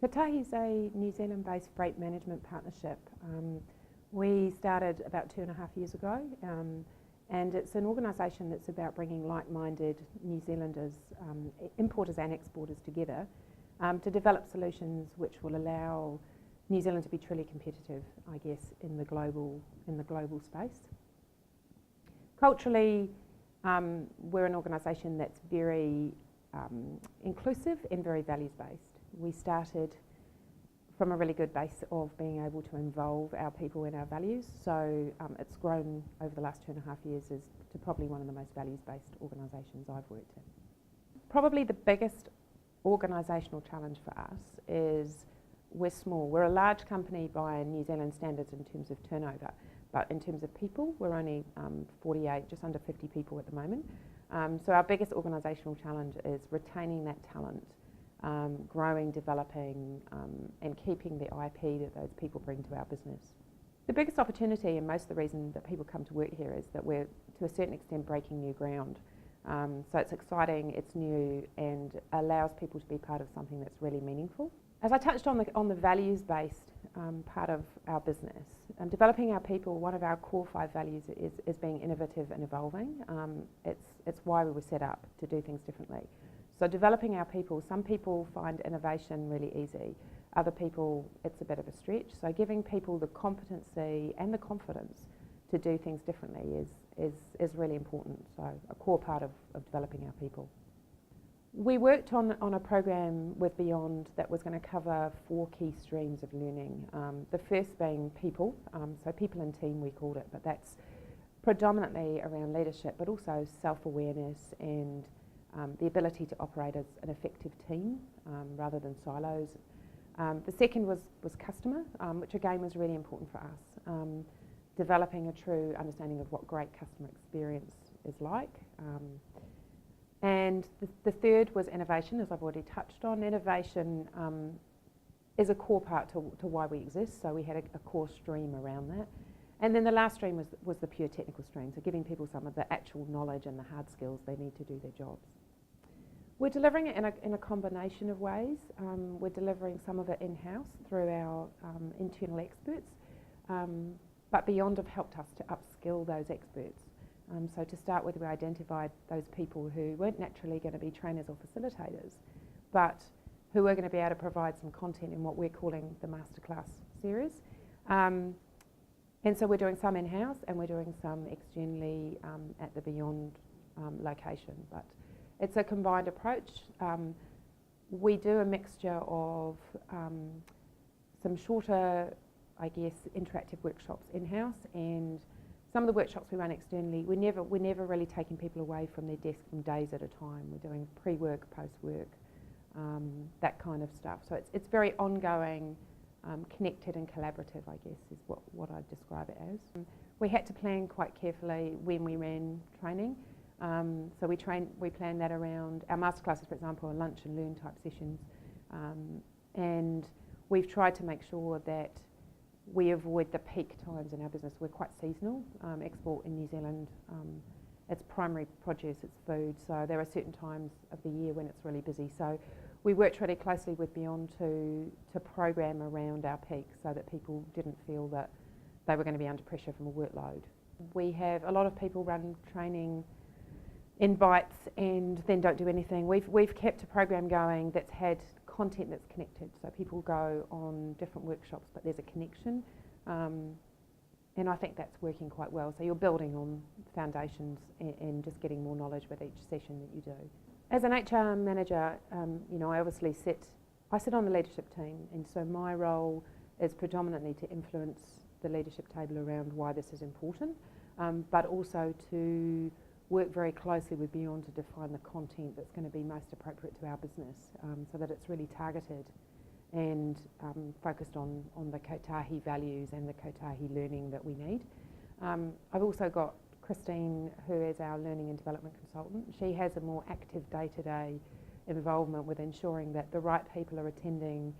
Kotahi is a New Zealand-based freight management partnership. We started about 2.5 years ago, and it's an organisation that's about bringing like-minded New Zealanders, importers and exporters together to develop solutions which will allow New Zealand to be truly competitive, I guess, in the global space. Culturally, we're an organisation that's very inclusive and very values-based. We started from a really good base of being able to involve our people in our values, so it's grown over the last 2.5 years to probably one of the most values-based organisations I've worked in. Probably the biggest organisational challenge for us is we're small. We're a large company by New Zealand standards in terms of turnover, but in terms of people, we're only 48, just under 50 people at the moment. So our biggest organisational challenge is retaining that talent, growing, developing, and keeping the IP that those people bring to our business. The biggest opportunity, and most of the reason that people come to work here, is that we're, to a certain extent, breaking new ground. So it's exciting, it's new, and allows people to be part of something that's really meaningful. As I touched on the values-based part of our business, developing our people, one of our core 5 values is being innovative and evolving. It's why we were set up, to do things differently. So developing our people, some people find innovation really easy, other people it's a bit of a stretch. So giving people the competency and the confidence to do things differently is really important, so a core part of developing our people. We worked on a program with Beyond that was going to cover 4 key streams of learning. The first being people, so people and team we called it, but that's predominantly around leadership, but also self-awareness and the ability to operate as an effective team rather than silos. The second was customer, which again was really important for us. Developing a true understanding of what great customer experience is like. And the third was innovation, as I've already touched on. Innovation is a core part to why we exist, so we had a core stream around that. And then the last stream was the pure technical stream, so giving people some of the actual knowledge and the hard skills they need to do their jobs. We're delivering it in a combination of ways. We're delivering some of it in-house through our internal experts, but Beyond have helped us to upskill those experts. So to start with, we identified those people who weren't naturally going to be trainers or facilitators, but who were going to be able to provide some content in what we're calling the Masterclass series. And so we're doing some in-house and we're doing some externally at the Beyond location, but it's a combined approach. We do a mixture of some shorter, I guess, interactive workshops in-house, and some of the workshops we run externally, we're never really taking people away from their desk from days at a time. We're doing pre-work, post-work, that kind of stuff. So it's very ongoing, connected and collaborative, I guess, is what I'd describe it as. We had to plan quite carefully when we ran training. So we plan that around our masterclasses, for example, are lunch and learn type sessions, and we've tried to make sure that we avoid the peak times in our business. We're quite seasonal. Export in New Zealand, it's primary produce, it's food, so there are certain times of the year when it's really busy. So we worked really closely with Beyond to program around our peaks so that people didn't feel that they were going to be under pressure from a workload. We have a lot of people run training in bites and then don't do anything. We've kept a program going that's had content that's connected, so people go on different workshops but there's a connection, and I think that's working quite well. So you're building on foundations and just getting more knowledge with each session that you do. As an HR manager, I sit on the leadership team, and so my role is predominantly to influence the leadership table around why this is important, but also to work very closely with Beyond to define the content that's going to be most appropriate to our business, so that it's really targeted and focused on the Kotahi values and the Kotahi learning that we need. I've also got Christine, who is our learning and development consultant. She has a more active day-to-day involvement with ensuring that the right people are attending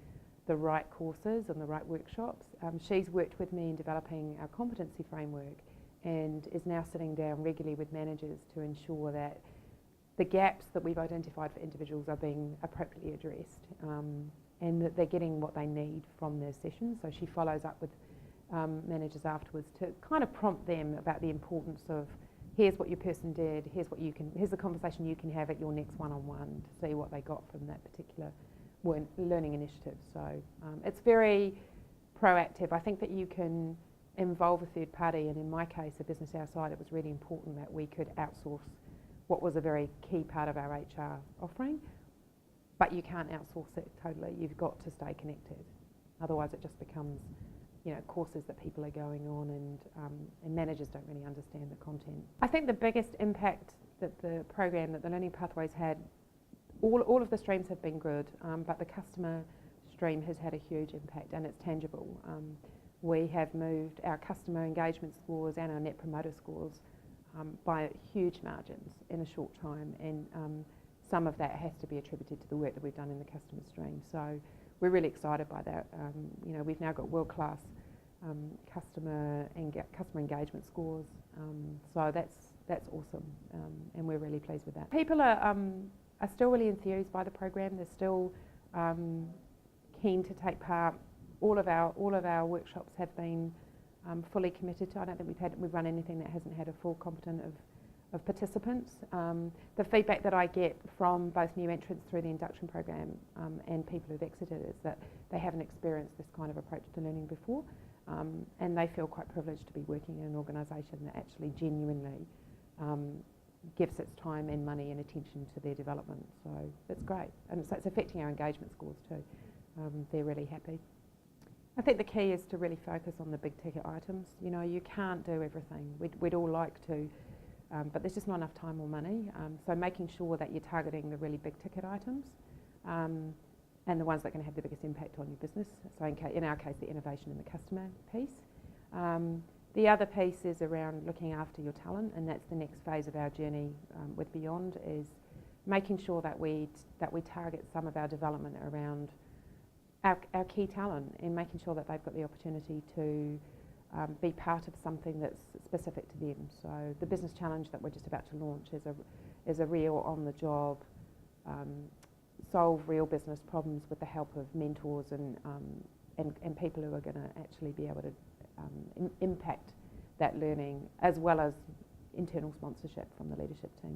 the right courses and the right workshops. She's worked with me in developing our competency framework and is now sitting down regularly with managers to ensure that the gaps that we've identified for individuals are being appropriately addressed. and that they're getting what they need from their sessions. So she follows up with managers afterwards to kind of prompt them about the importance of, here's what your person did, here's the conversation you can have at your next one-on-one to see what they got from that particular learning initiative. So it's very proactive. I think that you can involve a third party, and in my case, a business our side, it was really important that we could outsource what was a very key part of our HR offering, but you can't outsource it totally. You've got to stay connected. Otherwise it just becomes, you know, courses that people are going on, and managers don't really understand the content. I think the biggest impact that the program, that the Learning Pathways had, all of the streams have been good, but the customer stream has had a huge impact, and it's tangible. We have moved our customer engagement scores and our net promoter scores by huge margins in a short time, and some of that has to be attributed to the work that we've done in the customer stream. So we're really excited by that. You know, we've now got world-class customer engagement scores, so that's awesome, and we're really pleased with that. People are still really enthused by the program. They're still keen to take part. All of our workshops have been fully committed to. I don't think we've run anything that hasn't had a full complement of participants. The feedback that I get from both new entrants through the induction program and people who've exited is that they haven't experienced this kind of approach to learning before, and they feel quite privileged to be working in an organisation that actually genuinely gives its time and money and attention to their development. So it's great, and so it's affecting our engagement scores too. They're really happy. I think the key is to really focus on the big ticket items. You know, you can't do everything. We'd all like to, but there's just not enough time or money. So making sure that you're targeting the really big ticket items and the ones that are going to have the biggest impact on your business. So in our case, the innovation and the customer piece. The other piece is around looking after your talent, and that's the next phase of our journey with Beyond, is making sure that we target some of our development around our key talent, and making sure that they've got the opportunity to be part of something that's specific to them. So the business challenge that we're just about to launch is a real on-the-job, solve real business problems with the help of mentors and people who are going to actually be able to impact that learning, as well as internal sponsorship from the leadership team.